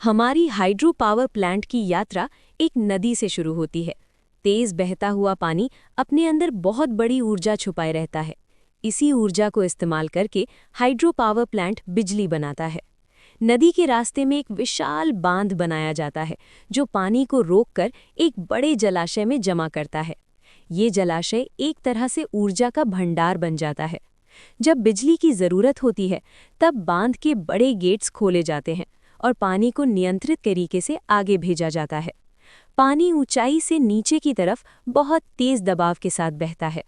हमारी hydro power plant की यात्रा एक नदी से शुरू होती है। तेज बहता हुआ पानी अपने अंदर बहुत बड़ी ऊर्जा छुपाए रहता है। इसी ऊर्जा को इस्तेमाल करके हाइड्रो पावर प्लांट बिजली बनाता है। नदी के रास्ते में एक विशाल बांध बनाया जाता है जो पानी को रोककर एक बड़े जलाशय में जमा करता है। ये जलाशय एक तरह से ऊर्जा का भंडार बन जाता है। जब बिजली की ज़रूरत होती है तब बांध के बड़े गेट्स खोले जाते हैं और पानी को नियंत्रित तरीके से आगे भेजा जाता है। पानी ऊंचाई से नीचे की तरफ बहुत तेज दबाव के साथ बहता है।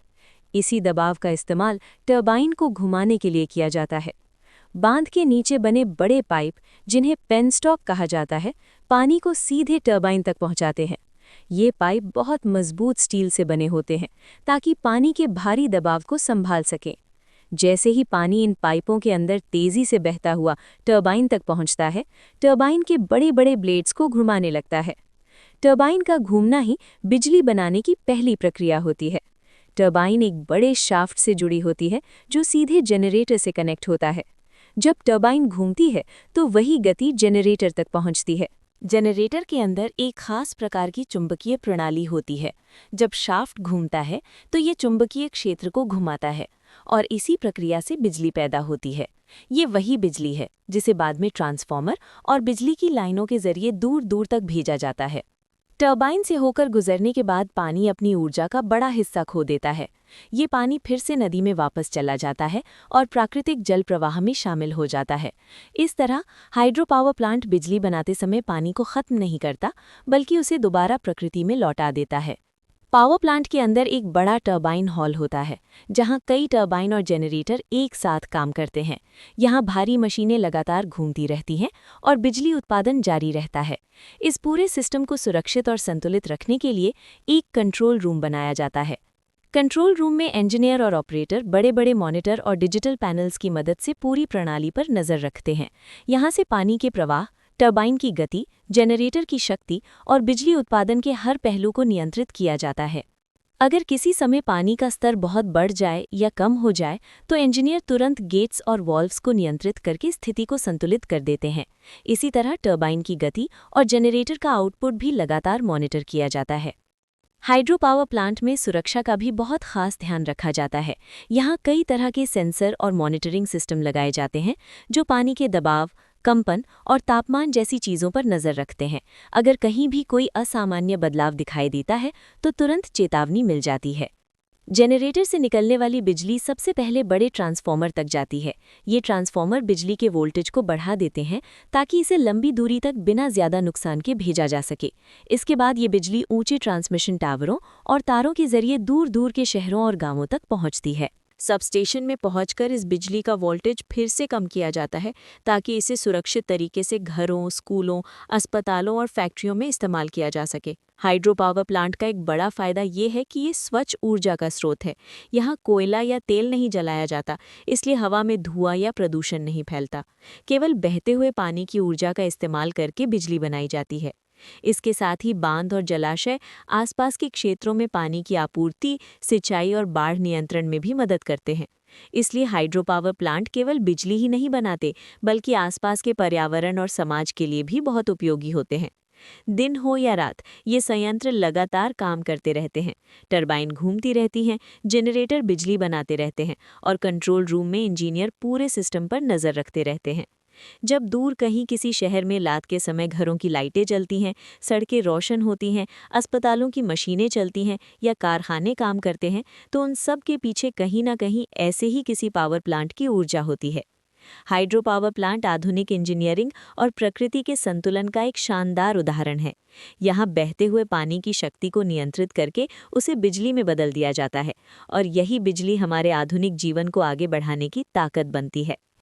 इसी दबाव का इस्तेमाल टरबाइन को घुमाने के लिए किया जाता है। बांध के नीचे बने बड़े पाइप, जिन्हें पेनस्टॉक कहा जाता है, पानी को सीधे टरबाइन तक पहुंचाते हैं। ये पाइप बहुत मजबूत स्टील से बने होते हैं ताकि पानी के भारी दबाव को संभाल सकें। जैसे ही पानी इन पाइपों के अंदर तेजी से बहता हुआ टरबाइन तक पहुंचता है, टरबाइन के बड़े बड़े ब्लेड्स को घुमाने लगता है। टरबाइन का घूमना ही बिजली बनाने की पहली प्रक्रिया होती है। टरबाइन एक बड़े शाफ्ट से जुड़ी होती है जो सीधे जनरेटर से कनेक्ट होता है। जब टरबाइन घूमती है तो वही गति जनरेटर तक पहुंचती है। जनरेटर के अंदर एक खास प्रकार की चुंबकीय प्रणाली होती है। जब शाफ्ट घूमता है तो ये चुंबकीय क्षेत्र को घुमाता है और इसी प्रक्रिया से बिजली पैदा होती है। ये वही बिजली है जिसे बाद में ट्रांसफार्मर और बिजली की लाइनों के जरिए दूर दूर तक भेजा जाता है। टरबाइन से होकर गुजरने के बाद पानी अपनी ऊर्जा का बड़ा हिस्सा खो देता है। ये पानी फिर से नदी में वापस चला जाता है और प्राकृतिक जल प्रवाह में शामिल हो जाता है। इस तरह हाइड्रो पावर प्लांट बिजली बनाते समय पानी को खत्म नहीं करता, बल्कि उसे दोबारा प्रकृति में लौटा देता है। पावर प्लांट के अंदर एक बड़ा टरबाइन हॉल होता है, जहां कई टरबाइन और जनरेटर एक साथ काम करते हैं। यहां भारी मशीनें लगातार घूमती रहती हैं और बिजली उत्पादन जारी रहता है। इस पूरे सिस्टम को सुरक्षित और संतुलित रखने के लिए एक कंट्रोल रूम बनाया जाता है। कंट्रोल रूम में इंजीनियर और ऑपरेटर बड़े बड़े मॉनिटर और डिजिटल पैनल्स की मदद से पूरी प्रणाली पर नज़र रखते हैं। यहाँ से पानी के प्रवाह, टरबाइन की गति, जनरेटर की शक्ति और बिजली उत्पादन के हर पहलू को नियंत्रित किया जाता है। अगर किसी समय पानी का स्तर बहुत बढ़ जाए या कम हो जाए तो इंजीनियर तुरंत गेट्स और वॉल्व्स को नियंत्रित करके स्थिति को संतुलित कर देते हैं। इसी तरह टरबाइन की गति और जनरेटर का आउटपुट भी लगातार मॉनिटर किया जाता है। हाइड्रो पावर प्लांट में सुरक्षा का भी बहुत खास ध्यान रखा जाता है। यहाँ कई तरह के सेंसर और मॉनिटरिंग सिस्टम लगाए जाते हैं जो पानी के दबाव, कंपन और तापमान जैसी चीज़ों पर नज़र रखते हैं। अगर कहीं भी कोई असामान्य बदलाव दिखाई देता है तो तुरंत चेतावनी मिल जाती है। जनरेटर से निकलने वाली बिजली सबसे पहले बड़े ट्रांसफार्मर तक जाती है। ये ट्रांसफार्मर बिजली के वोल्टेज को बढ़ा देते हैं ताकि इसे लंबी दूरी तक बिना ज़्यादा नुकसान के भेजा जा सके। इसके बाद ये बिजली ऊंचे ट्रांसमिशन टावरों और तारों के जरिए दूर दूर के शहरों और गांवों तक पहुंचती है। सबस्टेशन में पहुंचकर इस बिजली का वोल्टेज फिर से कम किया जाता है ताकि इसे सुरक्षित तरीके से घरों, स्कूलों, अस्पतालों और फैक्ट्रियों में इस्तेमाल किया जा सके। हाइड्रो पावर प्लांट का एक बड़ा फायदा ये है कि ये स्वच्छ ऊर्जा का स्रोत है। यहाँ कोयला या तेल नहीं जलाया जाता, इसलिए हवा में धुआं या प्रदूषण नहीं फैलता। केवल बहते हुए पानी की ऊर्जा का इस्तेमाल करके बिजली बनाई जाती है। इसके साथ ही बांध और जलाशय आसपास के क्षेत्रों में पानी की आपूर्ति, सिंचाई और बाढ़ नियंत्रण में भी मदद करते हैं। इसलिए हाइड्रो पावर प्लांट केवल बिजली ही नहीं बनाते, बल्कि आसपास के पर्यावरण और समाज के लिए भी बहुत उपयोगी होते हैं। दिन हो या रात, ये संयंत्र लगातार काम करते रहते हैं। टरबाइन घूमती रहती हैं, जनरेटर बिजली बनाते रहते हैं और कंट्रोल रूम में इंजीनियर पूरे सिस्टम पर नज़र रखते रहते हैं। जब दूर कहीं किसी शहर में रात के समय घरों की लाइटें जलती हैं, सड़कें रोशन होती हैं, अस्पतालों की मशीनें चलती हैं या कारखाने काम करते हैं, तो उन सब के पीछे कहीं ना कहीं ऐसे ही किसी पावर प्लांट की ऊर्जा होती है। हाइड्रो पावर प्लांट आधुनिक इंजीनियरिंग और प्रकृति के संतुलन का एक शानदार उदाहरण है। यहाँ बहते हुए पानी की शक्ति को नियंत्रित करके उसे बिजली में बदल दिया जाता है और यही बिजली हमारे आधुनिक जीवन को आगे बढ़ाने की ताकत बनती है।